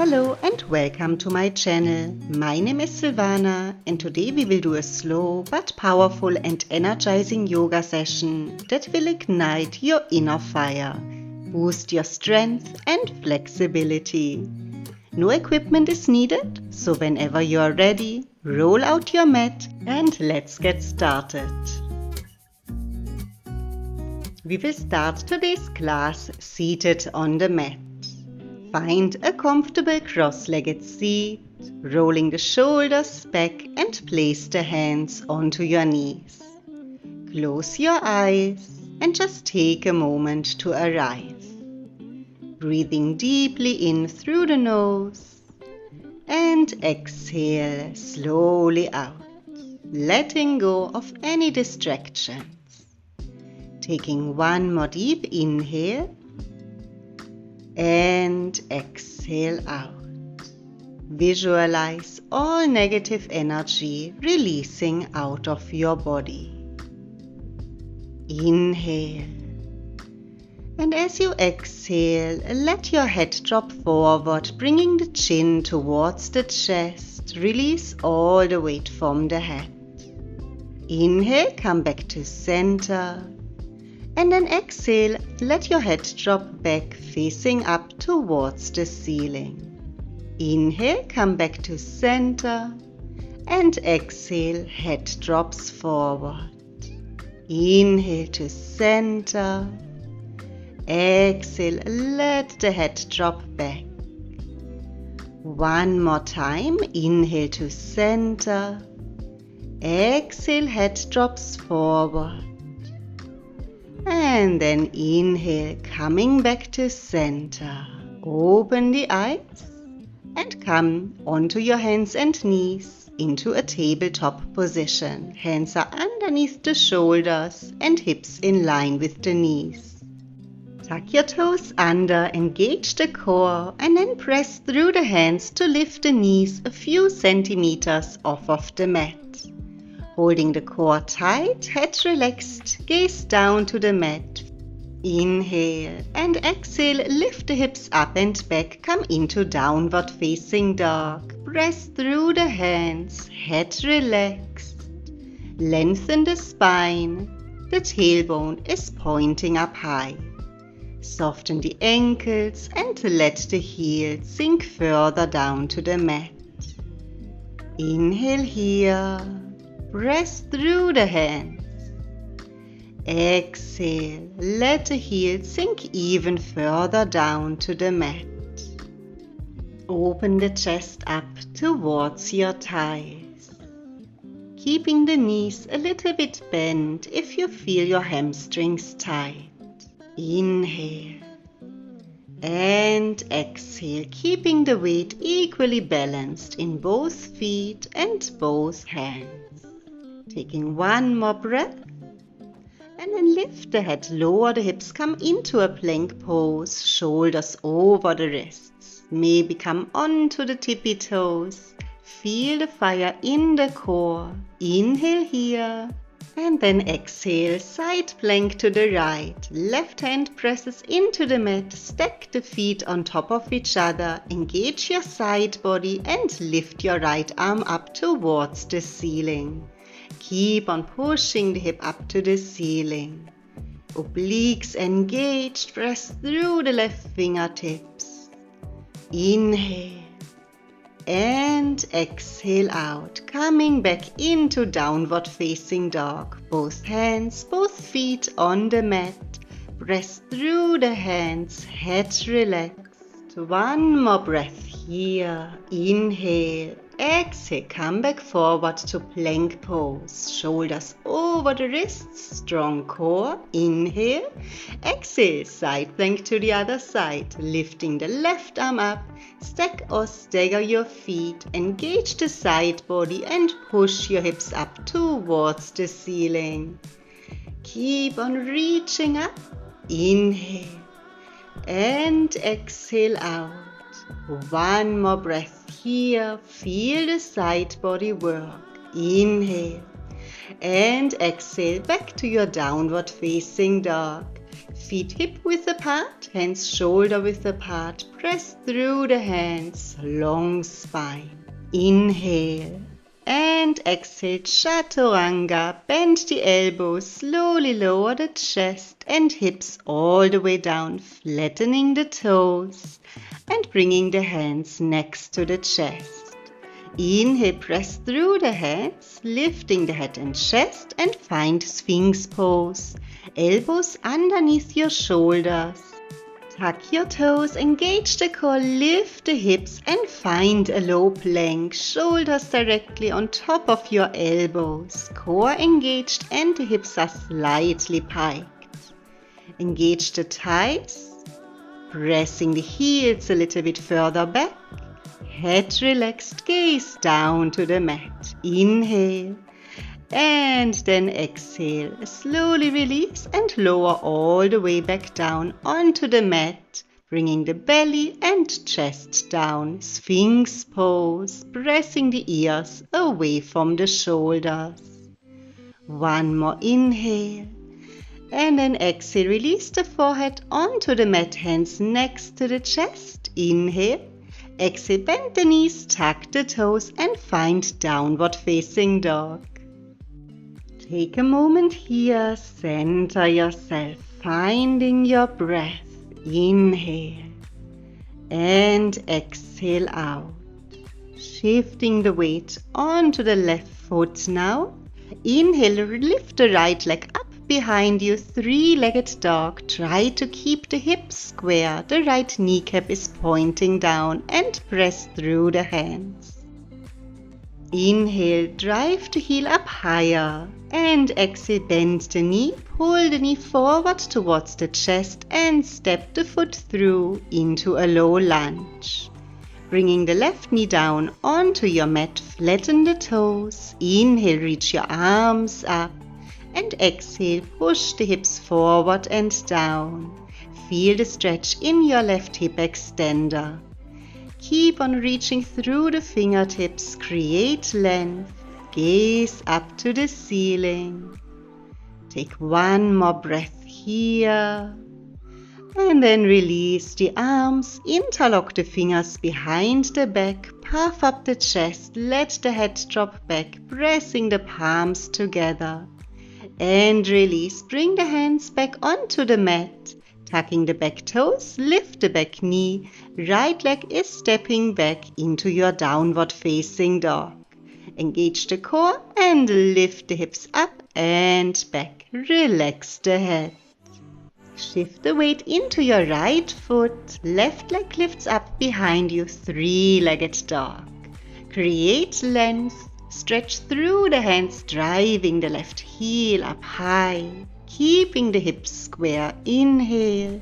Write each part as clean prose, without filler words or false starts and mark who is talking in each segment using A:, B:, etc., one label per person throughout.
A: Hello and welcome to my channel. My name is Silvana and today we will do a slow but powerful and energizing yoga session that will ignite your inner fire, boost your strength and flexibility. No equipment is needed, so whenever you are ready, roll out your mat and let's get started. We will start today's class seated on the mat. Find a comfortable cross-legged seat, rolling the shoulders back and place the hands onto your knees. Close your eyes and just take a moment to arrive. Breathing deeply in through the nose and exhale slowly out, letting go of any distractions. Taking one more deep inhale and exhale out. Visualize all negative energy releasing out of your body. Inhale. And as you exhale, let your head drop forward, bringing the chin towards the chest. Release all the weight from the head. Inhale, come back to center. And then exhale, let your head drop back, facing up towards the ceiling. Inhale, come back to center. And exhale, head drops forward. Inhale to center. Exhale, let the head drop back. One more time. Inhale to center. Exhale, head drops forward. And then inhale, coming back to center. Open the eyes and come onto your hands and knees into a tabletop position. Hands are underneath the shoulders and hips in line with the knees. Tuck your toes under, engage the core, and then press through the hands to lift the knees a few centimeters off of the mat. Holding the core tight, head relaxed, gaze down to the mat. Inhale and exhale, lift the hips up and back, come into downward facing dog. Press through the hands, head relaxed. Lengthen the spine, the tailbone is pointing up high. Soften the ankles and let the heels sink further down to the mat. Inhale here. Press through the hands. Exhale, let the heels sink even further down to the mat. Open the chest up towards your thighs. Keeping the knees a little bit bent if you feel your hamstrings tight. Inhale and exhale, keeping the weight equally balanced in both feet and both hands. Taking one more breath and then lift the head, lower the hips, come into a plank pose, shoulders over the wrists. Maybe come onto the tippy toes. Feel the fire in the core. Inhale here and then exhale, side plank to the right. Left hand presses into the mat, stack the feet on top of each other, engage your side body and lift your right arm up towards the ceiling. Keep on pushing the hip up to the ceiling. Obliques engaged, press through the left fingertips. Inhale and exhale out, coming back into downward facing dog. Both hands, both feet on the mat. Press through the hands, head relaxed. One more breath here. Inhale. Exhale, come back forward to plank pose. Shoulders over the wrists, strong core. Inhale. Exhale, side plank to the other side. Lifting the left arm up. Stack or stagger your feet. Engage the side body and push your hips up towards the ceiling. Keep on reaching up. Inhale. And exhale out. One more breath here. Feel the side body work. Inhale and exhale back to your downward facing dog. Feet hip width apart, hands shoulder width apart. Press through the hands, long spine. Inhale and exhale, chaturanga. Bend the elbows, slowly lower the chest and hips all the way down, flattening the toes and bringing the hands next to the chest. Inhale, press through the hands, lifting the head and chest, and find Sphinx pose. Elbows underneath your shoulders. Tuck your toes, engage the core, lift the hips and find a low plank. Shoulders directly on top of your elbows. Core engaged and the hips are slightly piked. Engage the thighs, pressing the heels a little bit further back. Head relaxed, gaze down to the mat. Inhale and then exhale. Slowly release and lower all the way back down onto the mat, bringing the belly and chest down. Sphinx pose, pressing the ears away from the shoulders. One more inhale. And then exhale, release the forehead onto the mat, hands next to the chest. Inhale. Exhale, bend the knees, tuck the toes and find downward facing dog. Take a moment here, center yourself, finding your breath. Inhale and exhale out. Shifting the weight onto the left foot now. Inhale, lift the right leg up behind you, three-legged dog. Try to keep the hips square. The right kneecap is pointing down and press through the hands. Inhale, drive the heel up higher and exhale, bend the knee, pull the knee forward towards the chest and step the foot through into a low lunge. Bringing the left knee down onto your mat, flatten the toes. Inhale, reach your arms up and exhale, push the hips forward and down. Feel the stretch in your left hip extender. Keep on reaching through the fingertips, create length, gaze up to the ceiling. Take one more breath here. And then release the arms, interlock the fingers behind the back, puff up the chest, let the head drop back, pressing the palms together. And release, bring the hands back onto the mat. Tucking the back toes, lift the back knee, right leg is stepping back into your downward facing dog. Engage the core and lift the hips up and back. Relax the head. Shift the weight into your right foot, left leg lifts up behind you, three-legged dog. Create length, stretch through the hands, driving the left heel up high. Keeping the hips square, inhale.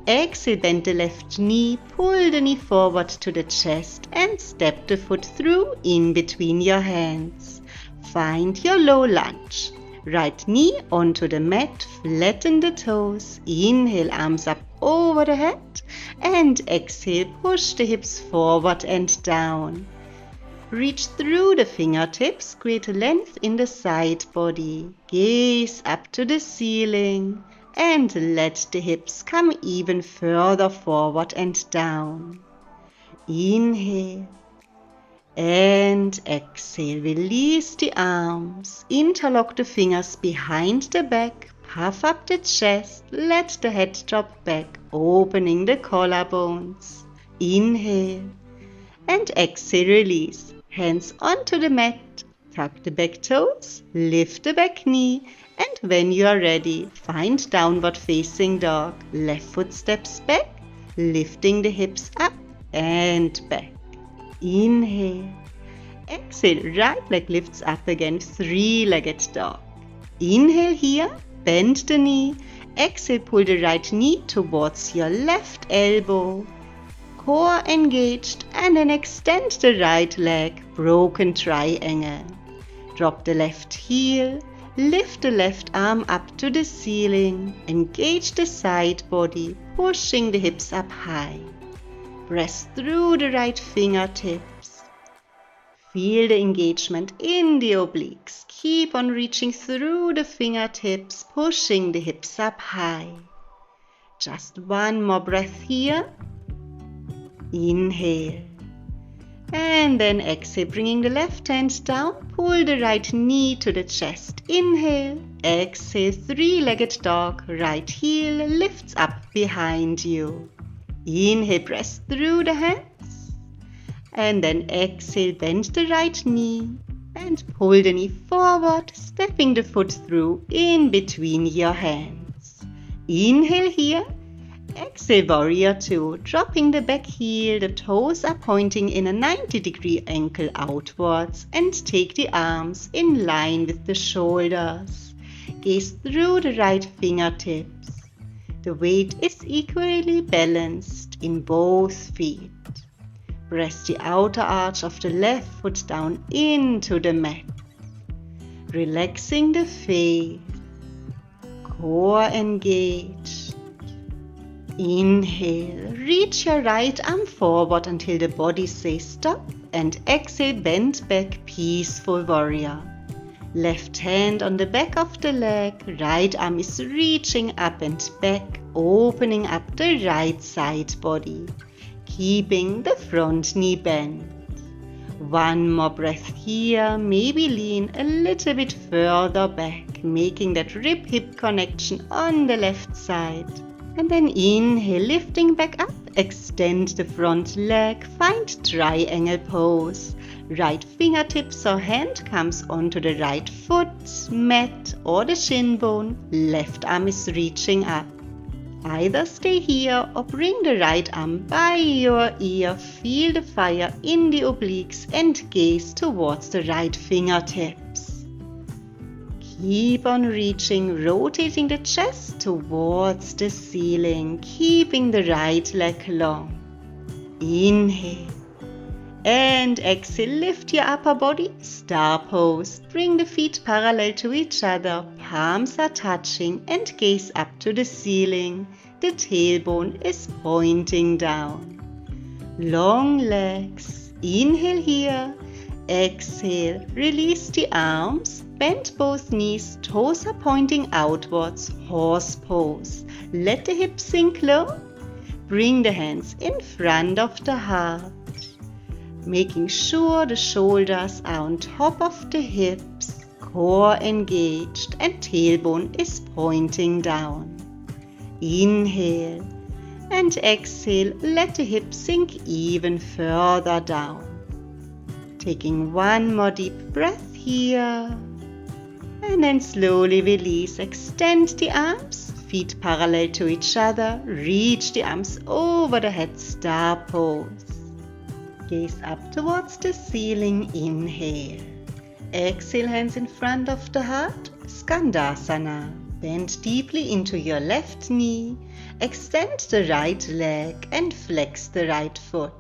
A: Exhale, bend the left knee, pull the knee forward to the chest and step the foot through in between your hands. Find your low lunge. Right knee onto the mat, flatten the toes. Inhale, arms up over the head and exhale, push the hips forward and down. Reach through the fingertips, create length in the side body. Gaze up to the ceiling and let the hips come even further forward and down. Inhale and exhale. Release the arms, interlock the fingers behind the back, puff up the chest, let the head drop back, opening the collarbones. Inhale and exhale, release. Hands onto the mat, tuck the back toes, lift the back knee, and when you are ready, find downward facing dog. Left foot steps back, lifting the hips up and back. Inhale. Exhale, right leg lifts up again, three-legged dog. Inhale here, bend the knee. Exhale, pull the right knee towards your left elbow. Core engaged and then extend the right leg, broken triangle. Drop the left heel, lift the left arm up to the ceiling, engage the side body, pushing the hips up high. Press through the right fingertips. Feel the engagement in the obliques. Keep on reaching through the fingertips, pushing the hips up high. Just one more breath here. Inhale. And then exhale, bringing the left hand down. Pull the right knee to the chest. Inhale. Exhale, three-legged dog. Right heel lifts up behind you. Inhale, press through the hands. And then exhale, bend the right knee. And pull the knee forward, stepping the foot through in between your hands. Inhale here. Exhale, warrior two, dropping the back heel, the toes are pointing in a 90-degree ankle outwards, and take the arms in line with the shoulders. Gaze through the right fingertips. The weight is equally balanced in both feet. Press the outer arch of the left foot down into the mat. Relaxing the face, core engaged. Inhale, reach your right arm forward until the body says stop, and exhale, bend back, peaceful warrior. Left hand on the back of the leg, right arm is reaching up and back, opening up the right side body, keeping the front knee bent. One more breath here, maybe lean a little bit further back, making that rib-hip connection on the left side. And then inhale, lifting back up, extend the front leg, find triangle pose. Right fingertips or hand comes onto the right foot, mat or the shin bone, left arm is reaching up. Either stay here or bring the right arm by your ear, feel the fire in the obliques and gaze towards the right fingertips. Keep on reaching, rotating the chest towards the ceiling, keeping the right leg long. Inhale. And exhale, lift your upper body, star pose. Bring the feet parallel to each other, palms are touching and gaze up to the ceiling. The tailbone is pointing down. Long legs. Inhale here. Exhale, release the arms. Bend both knees, toes are pointing outwards, horse pose. Let the hips sink low. Bring the hands in front of the heart. Making sure the shoulders are on top of the hips, core engaged and tailbone is pointing down. Inhale and exhale, let the hips sink even further down. Taking one more deep breath here. And then slowly release, extend the arms, feet parallel to each other, reach the arms over the head, star pose. Gaze up towards the ceiling, inhale. Exhale, hands in front of the heart, Skandasana. Bend deeply into your left knee, extend the right leg and flex the right foot.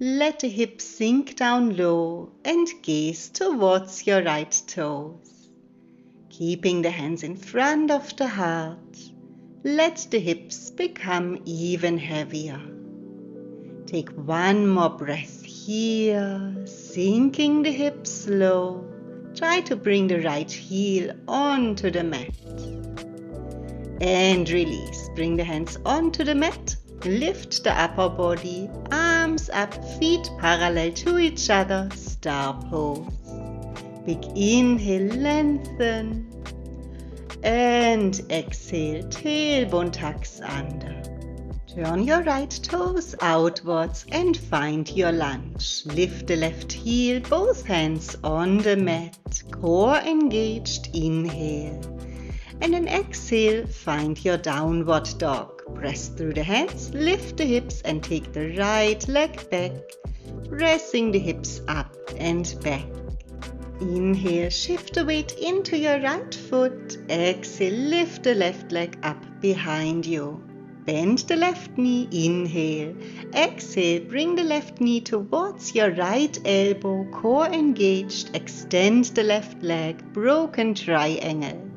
A: Let the hips sink down low and gaze towards your right toes. Keeping the hands in front of the heart, let the hips become even heavier. Take one more breath here, sinking the hips low. Try to bring the right heel onto the mat. And release. Bring the hands onto the mat. Lift the upper body, arms up, feet parallel to each other, star pose. Big inhale, lengthen. And exhale, tailbone tucks under. Turn your right toes outwards and find your lunge. Lift the left heel, both hands on the mat. Core engaged, inhale. And then exhale, find your downward dog. Press through the hands, lift the hips and take the right leg back. Pressing the hips up and back. Inhale, shift the weight into your right foot. Exhale, lift the left leg up behind you. Bend the left knee, inhale. Exhale, bring the left knee towards your right elbow, core engaged. Extend the left leg, broken triangle.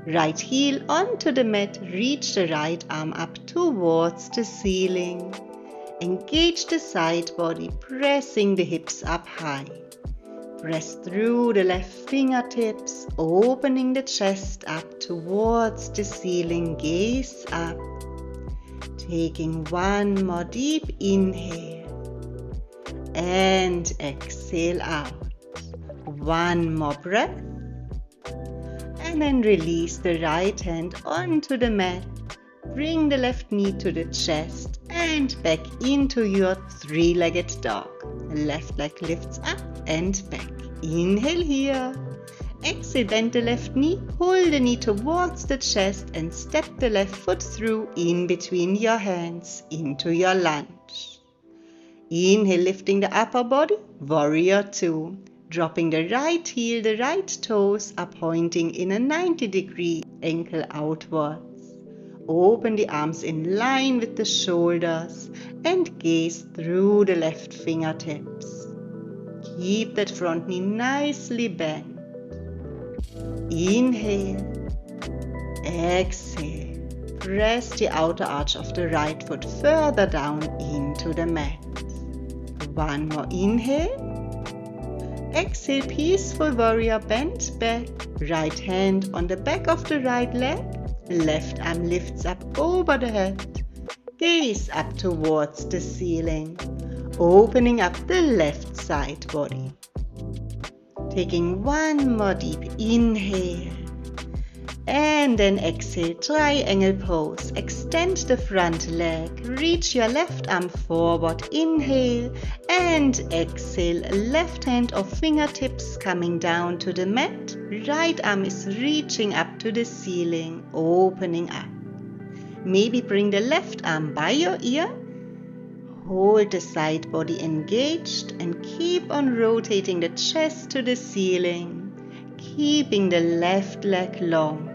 A: Right heel onto the mat, reach the right arm up towards the ceiling. Engage the side body, pressing the hips up high. Press through the left fingertips, opening the chest up towards the ceiling, gaze up. Taking one more deep inhale and exhale out. One more breath. And then release the right hand onto the mat. Bring the left knee to the chest and back into your three-legged dog. Left leg lifts up and back. Inhale here. Exhale, bend the left knee, pull the knee towards the chest and step the left foot through in between your hands into your lunge. Inhale, lifting the upper body, warrior two. Dropping the right heel, the right toes are pointing in a 90-degree ankle outwards. Open the arms in line with the shoulders and gaze through the left fingertips. Keep that front knee nicely bent. Inhale, exhale, press the outer arch of the right foot further down into the mat. One more inhale, exhale, peaceful warrior, bend back, right hand on the back of the right leg, left arm lifts up over the head, gaze up towards the ceiling, opening up the left side body. Taking one more deep inhale and then exhale, triangle pose. Extend the front leg, reach your left arm forward, inhale and exhale. Left hand or fingertips coming down to the mat. Right arm is reaching up to the ceiling, opening up. Maybe bring the left arm by your ear. Hold the side body engaged and keep on rotating the chest to the ceiling, keeping the left leg long.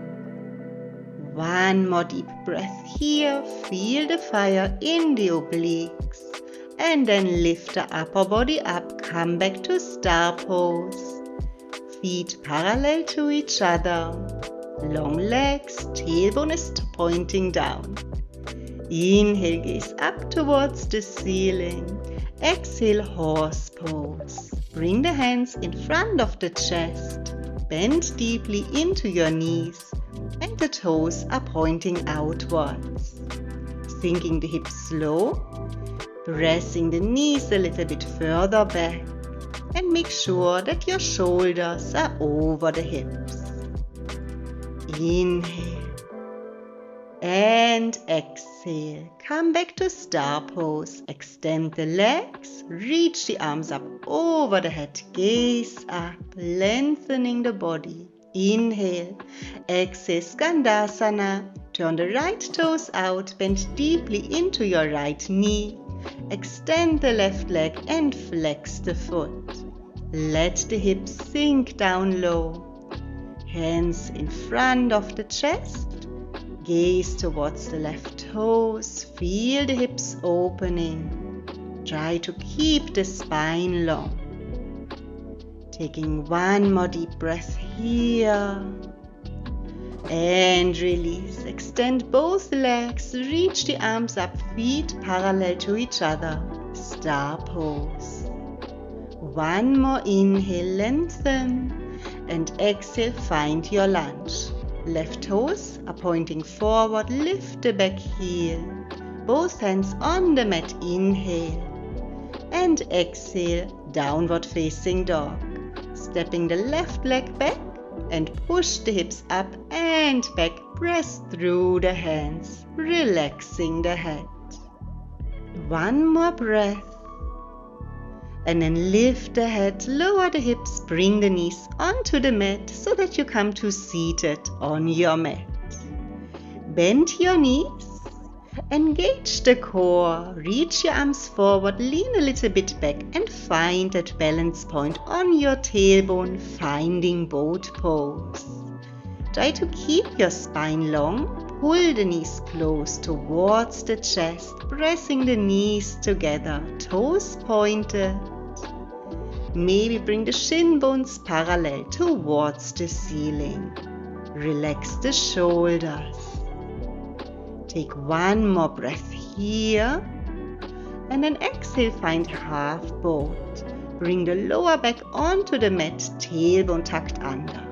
A: One more deep breath here, feel the fire in the obliques, and then lift the upper body up, come back to star pose. Feet parallel to each other, long legs, tailbone is pointing down. Inhale, gaze up towards the ceiling. Exhale, horse pose. Bring the hands in front of the chest. Bend deeply into your knees and the toes are pointing outwards. Sinking the hips slow, pressing the knees a little bit further back and make sure that your shoulders are over the hips. Inhale. And exhale, come back to star pose, extend the legs, reach the arms up over the head, gaze up, lengthening the body. Inhale, exhale, Skandasana, turn the right toes out, bend deeply into your right knee, extend the left leg and flex the foot. Let the hips sink down low, hands in front of the chest. Gaze towards the left toes, feel the hips opening. Try to keep the spine long. Taking one more deep breath here. And release. Extend both legs, reach the arms up, feet parallel to each other. Star pose. One more inhale, lengthen. And exhale, find your lunge. Left toes are pointing forward, lift the back heel. Both hands on the mat, inhale. And exhale, downward facing dog. Stepping the left leg back and push the hips up and back. Press through the hands, relaxing the head. One more breath. And then lift the head, lower the hips, bring the knees onto the mat so that you come to seated on your mat. Bend your knees, engage the core, reach your arms forward, lean a little bit back and find that balance point on your tailbone, finding boat pose. Try to keep your spine long, pull the knees close towards the chest, pressing the knees together, toes pointed. Maybe bring the shin bones parallel towards the ceiling. Relax the shoulders. Take one more breath here. And then exhale, find half boat. Bring the lower back onto the mat, tailbone tucked under.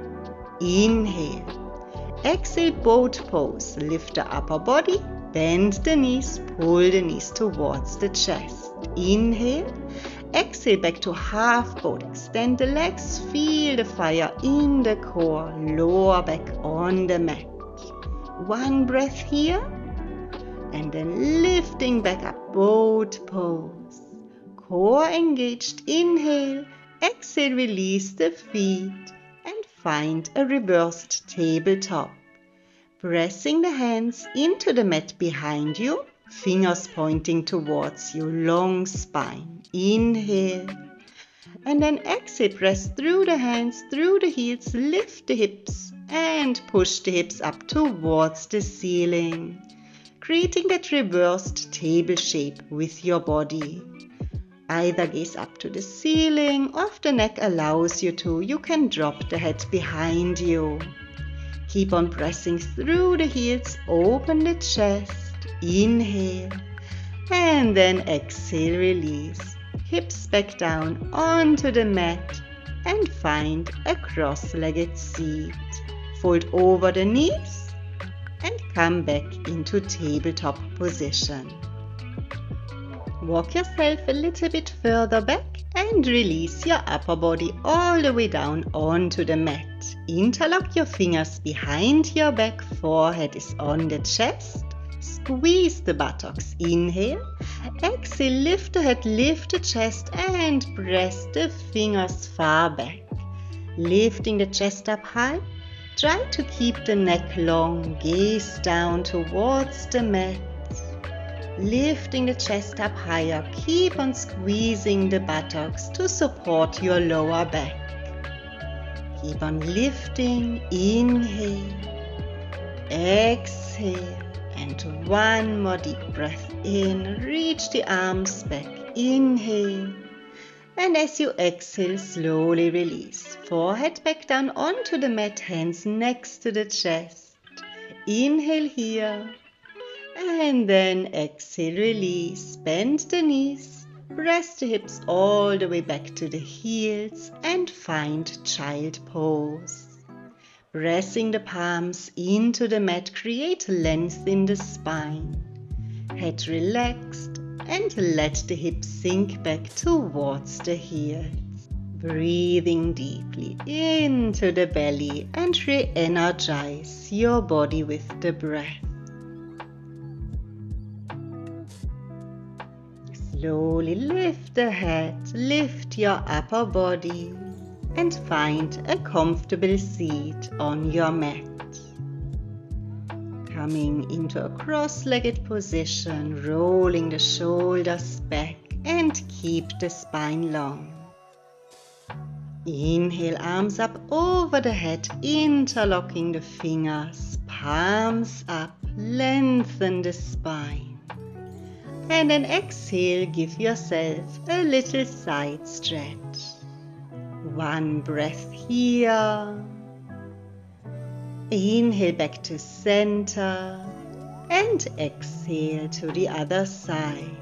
A: Inhale. Exhale, boat pose. Lift the upper body, Bend the knees, pull the knees towards the chest. Inhale. Exhale back to half boat. Extend the legs, feel the fire in the core. Lower back on the mat. One breath here. And then lifting back up, boat pose. Core engaged, inhale. Exhale, release the feet. And find a reversed tabletop. Pressing the hands into the mat behind you, fingers pointing towards you, long spine. Inhale. And then exhale, press through the hands, through the heels, lift the hips and push the hips up towards the ceiling, creating that reversed table shape with your body. Either gaze up to the ceiling, or if the neck allows you to, you can drop the head behind you. Keep on pressing through the heels, open the chest, inhale, and then exhale, release. Hips back down onto the mat and find a cross-legged seat. Fold over the knees and come back into tabletop position. Walk yourself a little bit further back and release your upper body all the way down onto the mat. Interlock your fingers behind your back, forehead is on the chest. Squeeze the buttocks. Inhale. Exhale, lift the head, lift the chest and press the fingers far back. Lifting the chest up high. Try to keep the neck long. Gaze down towards the mat. Lifting the chest up higher, keep on squeezing the buttocks to support your lower back. Keep on lifting, inhale, exhale, and one more deep breath in. Reach the arms back, inhale, and as you exhale, slowly release. Forehead back down onto the mat, hands next to the chest. Inhale here. And then exhale, release, bend the knees, press the hips all the way back to the heels and find child pose. Pressing the palms into the mat, create length in the spine. Head relaxed and let the hips sink back towards the heels. Breathing deeply into the belly and re-energize your body with the breath. Slowly lift the head, lift your upper body and find a comfortable seat on your mat. Coming into a cross-legged position, rolling the shoulders back and keep the spine long. Inhale, arms up over the head, interlocking the fingers, palms up, lengthen the spine. And then exhale, give yourself a little side stretch. One breath here. Inhale back to center and exhale to the other side.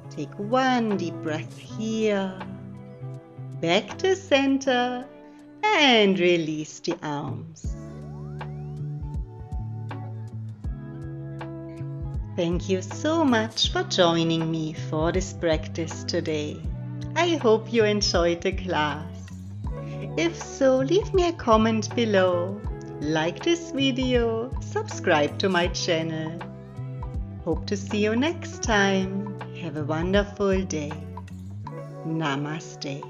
A: Take one deep breath here. Back to center and release the arms. Thank you so much for joining me for this practice today. I hope you enjoyed the class. If so, leave me a comment below. Like this video, subscribe to my channel. Hope to see you next time. Have a wonderful day. Namaste.